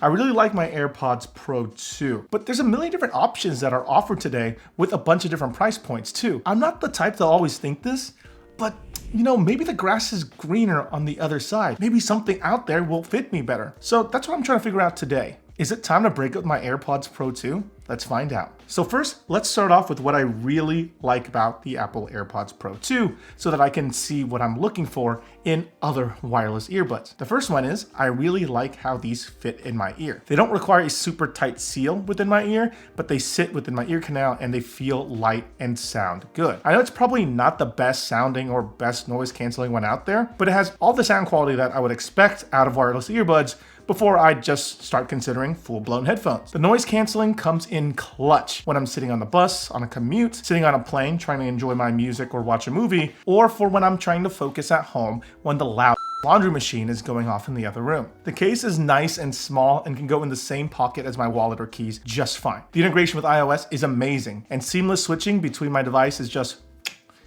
I really like my AirPods Pro 2, but there's a million different options that are offered today with a bunch of different price points too. I'm not the type to always think this, but maybe the grass is greener on the other side. Maybe something out there will fit me better. So that's what I'm trying to figure out today. Is it time to break up my AirPods Pro 2? Let's find out. So first, let's start off with what I really like about the Apple AirPods Pro 2 so that I can see what I'm looking for in other wireless earbuds. The first one is I really like how these fit in my ear. They don't require a super tight seal within my ear, but they sit within my ear canal and they feel light and sound good. I know it's probably not the best sounding or best noise canceling one out there, but it has all the sound quality that I would expect out of wireless earbuds before I just start considering full-blown headphones. The noise canceling comes in clutch when I'm sitting on the bus, on a commute, sitting on a plane trying to enjoy my music or watch a movie, or for when I'm trying to focus at home when the loud laundry machine is going off in the other room. The case is nice and small and can go in the same pocket as my wallet or keys just fine. The integration with iOS is amazing, and seamless switching between my device is just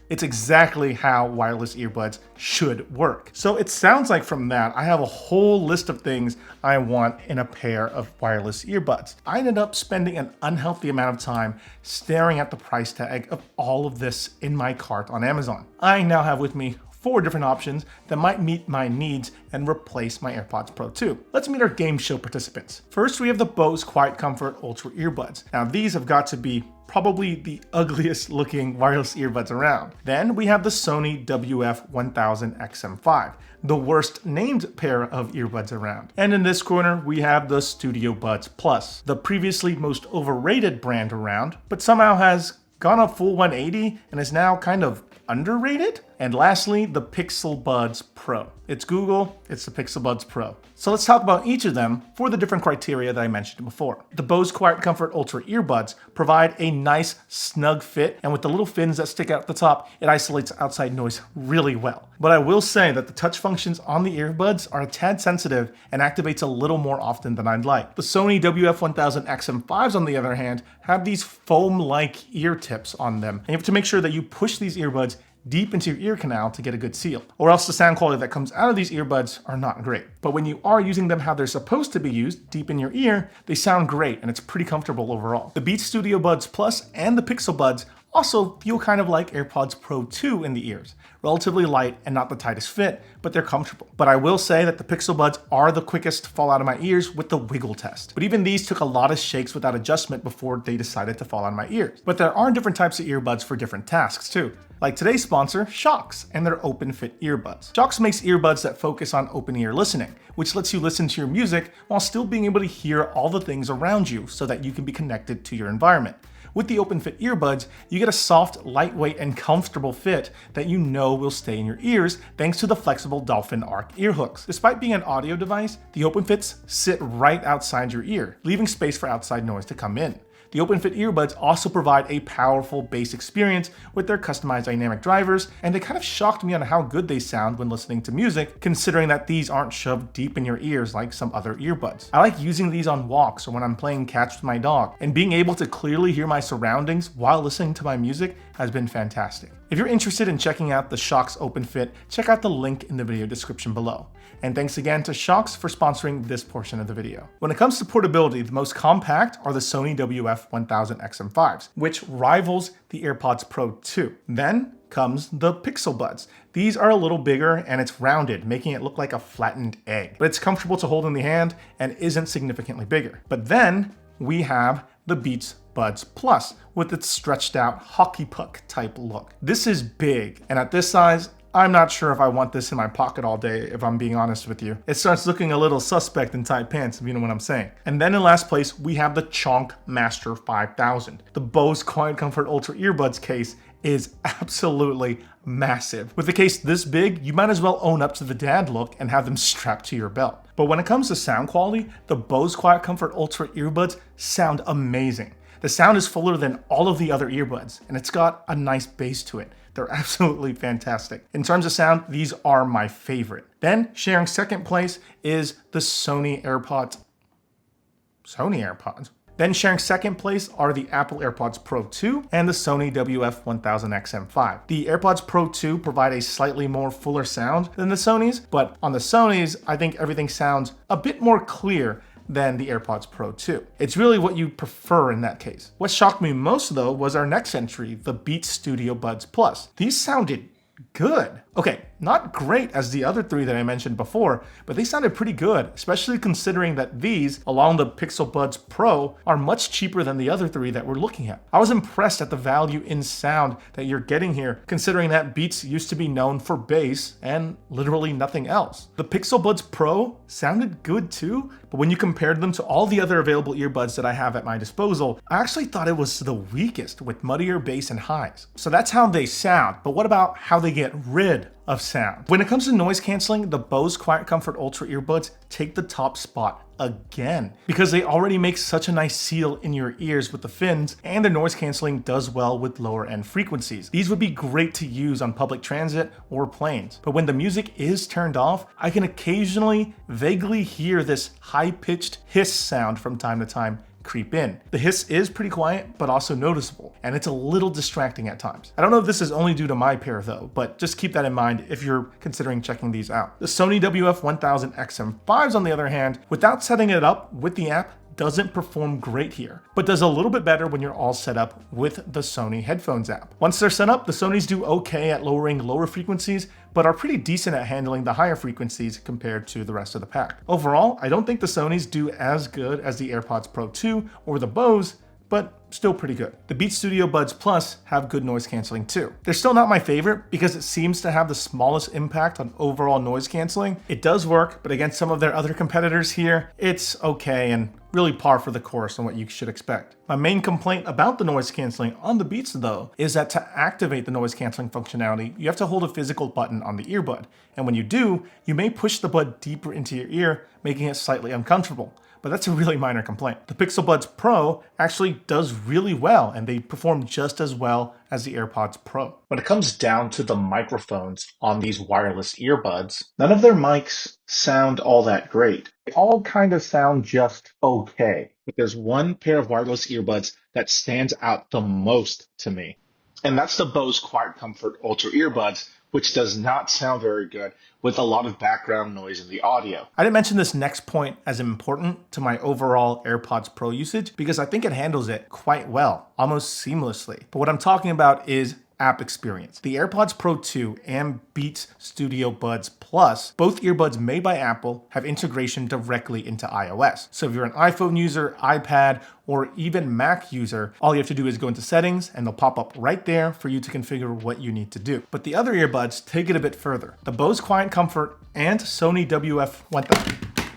it's exactly how wireless earbuds should work. So it sounds like from that, I have a whole list of things I want in a pair of wireless earbuds. I ended up spending an unhealthy amount of time staring at the price tag of all of this in my cart on Amazon. I now have with me 4 different options that might meet my needs and replace my AirPods Pro 2. Let's meet our game show participants. First, we have the Bose Quiet Comfort Ultra earbuds. Now these have got to be probably the ugliest looking wireless earbuds around. Then we have the Sony WF-1000 XM5, the worst named pair of earbuds around. And in this corner, we have the Studio Buds Plus, the previously most overrated brand around, but somehow has gone a full 180 and is now kind of underrated. And lastly, the Pixel Buds Pro. It's Google, it's the Pixel Buds Pro. So let's talk about each of them for the different criteria that I mentioned before. The Bose Quiet Comfort Ultra earbuds provide a nice snug fit, and with the little fins that stick out the top, it isolates outside noise really well. But I will say that the touch functions on the earbuds are a tad sensitive and activates a little more often than I'd like. The Sony WF-1000 XM5s, on the other hand, have these foam-like ear tips on them, and you have to make sure that you push these earbuds deep into your ear canal to get a good seal, or else the sound quality that comes out of these earbuds are not great. But when you are using them how they're supposed to be used, deep in your ear, they sound great and it's pretty comfortable overall. The Beats Studio Buds Plus and the Pixel Buds also feel kind of like AirPods Pro 2 in the ears. Relatively light and not the tightest fit, but they're comfortable. But I will say that the Pixel Buds are the quickest to fall out of my ears with the wiggle test. But even these took a lot of shakes without adjustment before they decided to fall out of my ears. But there are different types of earbuds for different tasks too. Like today's sponsor, Shokz, and their open fit earbuds. Shokz makes earbuds that focus on open ear listening, which lets you listen to your music while still being able to hear all the things around you so that you can be connected to your environment. With the open fit earbuds, you get a soft, lightweight, and comfortable fit that you know will stay in your ears thanks to the flexible Dolphin Arc ear hooks. Despite being an audio device, the open fits sit right outside your ear, leaving space for outside noise to come in. The OpenFit earbuds also provide a powerful bass experience with their customized dynamic drivers, and they kind of shocked me on how good they sound when listening to music, considering that these aren't shoved deep in your ears like some other earbuds. I like using these on walks or when I'm playing catch with my dog, and being able to clearly hear my surroundings while listening to my music has been fantastic. If you're interested in checking out the Shokz OpenFit, check out the link in the video description below. And thanks again to Shokz for sponsoring this portion of the video. When it comes to portability, the most compact are the Sony WF-1000 XM5s, which rivals the AirPods Pro 2. Then comes the Pixel Buds. These are a little bigger and it's rounded, making it look like a flattened egg. But it's comfortable to hold in the hand and isn't significantly bigger. But then we have the Beats Buds Plus with its stretched out hockey puck type look. This is big, and at this size, I'm not sure if I want this in my pocket all day, if I'm being honest with you. It starts looking a little suspect in tight pants, if you know what I'm saying. And then in last place, we have the Chonk Master 5000. The Bose Quiet Comfort Ultra earbuds case is absolutely massive. With a case this big, you might as well own up to the dad look and have them strapped to your belt. But when it comes to sound quality, the Bose Quiet Comfort Ultra earbuds sound amazing. The sound is fuller than all of the other earbuds, and it's got a nice bass to it. They're absolutely fantastic. In terms of sound, these are my favorite. Then, sharing second place is the Sony AirPods. Then sharing second place are the Apple AirPods Pro 2 and the Sony WF-1000 XM5. The AirPods Pro 2 provide a slightly more fuller sound than the Sonys, but on the Sonys, I think everything sounds a bit more clear than the AirPods Pro 2. It's really what you prefer in that case. What shocked me most though was our next entry, the Beats Studio Buds Plus. These sounded good. Okay, not great as the other three that I mentioned before, but they sounded pretty good, especially considering that these, along the Pixel Buds Pro, are much cheaper than the other three that we're looking at. I was impressed at the value in sound that you're getting here, considering that Beats used to be known for bass and literally nothing else. The Pixel Buds Pro sounded good too, but when you compared them to all the other available earbuds that I have at my disposal, I actually thought it was the weakest with muddier bass and highs. So that's how they sound, but what about how they get rid of sound? When it comes to noise canceling, the Bose QuietComfort Ultra earbuds take the top spot again because they already make such a nice seal in your ears with the fins, and their noise canceling does well with lower end frequencies. These would be great to use on public transit or planes, but when the music is turned off, I can occasionally vaguely hear this high-pitched hiss sound from time to time creep in. The hiss is pretty quiet, but also noticeable, and it's a little distracting at times. I don't know if this is only due to my pair though, but just keep that in mind if you're considering checking these out. The Sony WF-1000 XM5s, on the other hand, without setting it up with the app, doesn't perform great here, but does a little bit better when you're all set up with the Sony headphones app. Once they're set up, the Sonys do okay at lowering lower frequencies, but are pretty decent at handling the higher frequencies compared to the rest of the pack. Overall, I don't think the Sonys do as good as the AirPods Pro 2 or the Bose, but still pretty good. The Beats Studio Buds Plus have good noise canceling too. They're still not my favorite because it seems to have the smallest impact on overall noise canceling. It does work, but against some of their other competitors here, it's okay and really par for the course on what you should expect. My main complaint about the noise canceling on the Beats though is that to activate the noise canceling functionality, you have to hold a physical button on the earbud. And when you do, you may push the bud deeper into your ear, making it slightly uncomfortable. But that's a really minor complaint. The Pixel Buds Pro actually does really well, and they perform just as well as the AirPods Pro. When it comes down to the microphones on these wireless earbuds, none of their mics sound all that great. They all kind of sound just okay. But there's one pair of wireless earbuds that stands out the most to me, and that's the Bose QuietComfort Ultra earbuds, which does not sound very good with a lot of background noise in the audio. I didn't mention this next point as important to my overall AirPods Pro usage because I think it handles it quite well, almost seamlessly. But what I'm talking about is app experience. The AirPods Pro 2 and Beats Studio Buds Plus, both earbuds made by Apple, have integration directly into iOS. So if you're an iPhone user, iPad, or even Mac user, all you have to do is go into settings and they'll pop up right there for you to configure what you need to do. But the other earbuds take it a bit further. The Bose QuietComfort and Sony WF-1000.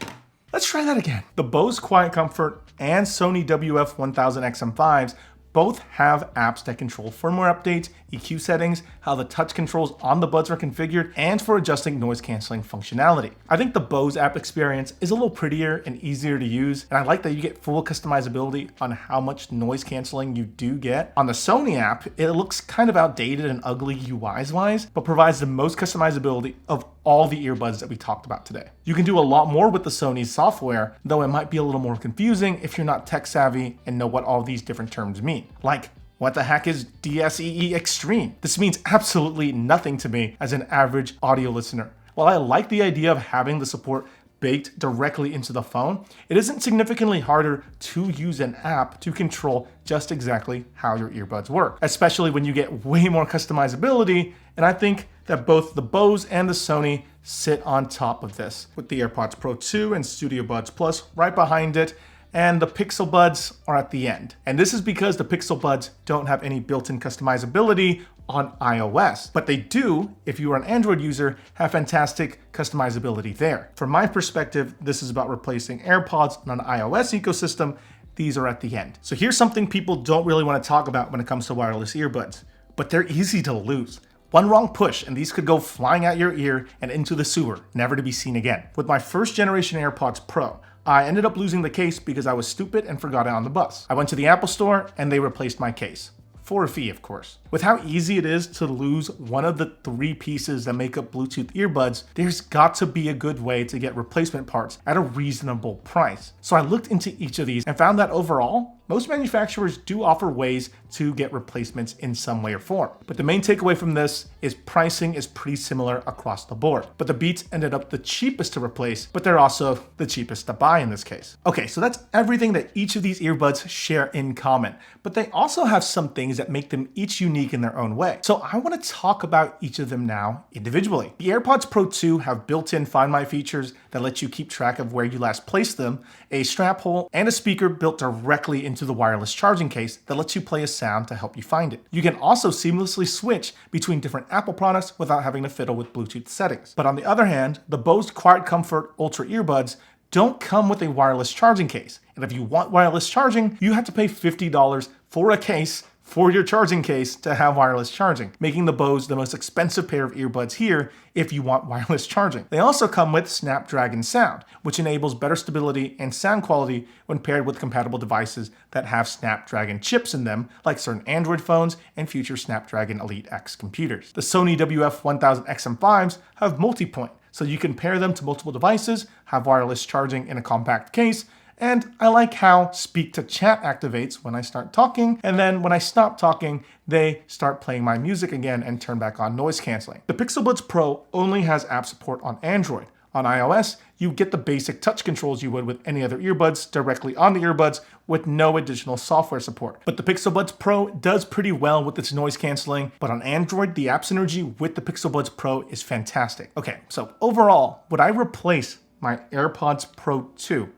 Let's try that again. The Bose QuietComfort and Sony WF-1000 XM5s both have apps that control firmware updates, EQ settings, how the touch controls on the buds are configured, and for adjusting noise canceling functionality. I think the Bose app experience is a little prettier and easier to use, and I like that you get full customizability on how much noise canceling you do get. On the Sony app, it looks kind of outdated and ugly UI-wise, but provides the most customizability of all the earbuds that we talked about today. You can do a lot more with the Sony software, though it might be a little more confusing if you're not tech savvy and know what all these different terms mean. Like, what the heck is DSEE Extreme? This means absolutely nothing to me as an average audio listener. While I like the idea of having the support baked directly into the phone, it isn't significantly harder to use an app to control just exactly how your earbuds work, especially when you get way more customizability, and I think that both the Bose and the Sony sit on top of this, with the AirPods Pro 2 and Studio Buds Plus right behind it, and the Pixel Buds are at the end. And this is because the Pixel Buds don't have any built-in customizability on iOS, but they do, if you are an Android user, have fantastic customizability there. From my perspective, this is about replacing AirPods on an iOS ecosystem. These are at the end. So here's something people don't really want to talk about when it comes to wireless earbuds, but they're easy to lose. One wrong push and these could go flying out your ear and into the sewer, never to be seen again. With my first generation AirPods Pro, I ended up losing the case because I was stupid and forgot it on the bus. I went to the Apple store and they replaced my case. For a fee, of course. With how easy it is to lose one of the 3 pieces that make up Bluetooth earbuds, there's got to be a good way to get replacement parts at a reasonable price. So I looked into each of these and found that overall, Most manufacturers do offer ways to get replacements in some way or form. But the main takeaway from this is pricing is pretty similar across the board. But the Beats ended up the cheapest to replace, but they're also the cheapest to buy in this case. Okay, so that's everything that each of these earbuds share in common. But they also have some things that make them each unique in their own way. So I want to talk about each of them now individually. The AirPods Pro 2 have built-in Find My features that let you keep track of where you last placed them, a strap hole, and a speaker built directly into the wireless charging case that lets you play a sound to help you find it. You can also seamlessly switch between different Apple products without having to fiddle with Bluetooth settings. But on the other hand, the Bose Quiet Comfort Ultra earbuds don't come with a wireless charging case. And if you want wireless charging, you have to pay $50 for a case for your charging case to have wireless charging, making the Bose the most expensive pair of earbuds here if you want wireless charging. They also come with Snapdragon Sound, which enables better stability and sound quality when paired with compatible devices that have Snapdragon chips in them, like certain Android phones and future Snapdragon Elite X computers. The Sony WF-1000 XM5s have multi-point, so you can pair them to multiple devices, have wireless charging in a compact case, and I like how Speak to Chat activates when I start talking, and then when I stop talking, they start playing my music again and turn back on noise canceling. The Pixel Buds Pro only has app support on Android. On iOS, you get the basic touch controls you would with any other earbuds directly on the earbuds with no additional software support. But the Pixel Buds Pro does pretty well with its noise canceling, but on Android, the app synergy with the Pixel Buds Pro is fantastic. Okay, so overall, would I replace my AirPods Pro 2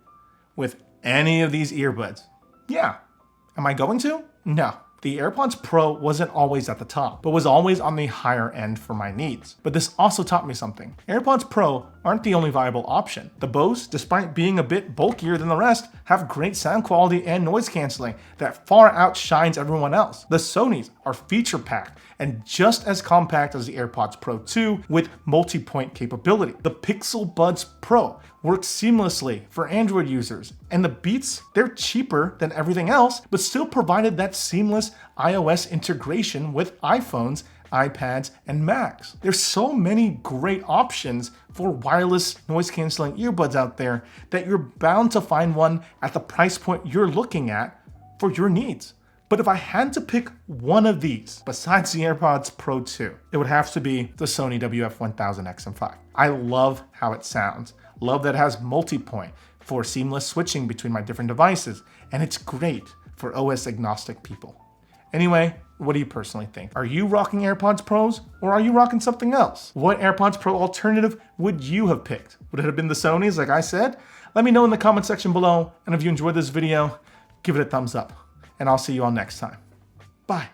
with any of these earbuds? Yeah. Am I going to? No. The AirPods Pro wasn't always at the top, but was always on the higher end for my needs. But this also taught me something. AirPods Pro aren't the only viable option. The Bose, despite being a bit bulkier than the rest, have great sound quality and noise canceling that far outshines everyone else. The Sonys are feature-packed and just as compact as the AirPods Pro 2 with multi-point capability. The Pixel Buds Pro works seamlessly for Android users, and the Beats, they're cheaper than everything else, but still provided that seamless iOS integration with iPhones, iPads, and Macs. There's so many great options for wireless noise canceling earbuds out there that you're bound to find one at the price point you're looking at for your needs. But if I had to pick one of these, besides the AirPods Pro 2, it would have to be the Sony WF-1000 XM5. I love how it sounds. Love that it has multi-point for seamless switching between my different devices, and it's great for OS agnostic people. Anyway, what do you personally think? Are you rocking AirPods Pros, or are you rocking something else? What AirPods Pro alternative would you have picked? Would it have been the Sonys like I said? Let me know in the comment section below, and if you enjoyed this video, give it a thumbs up. And I'll see you all next time. Bye.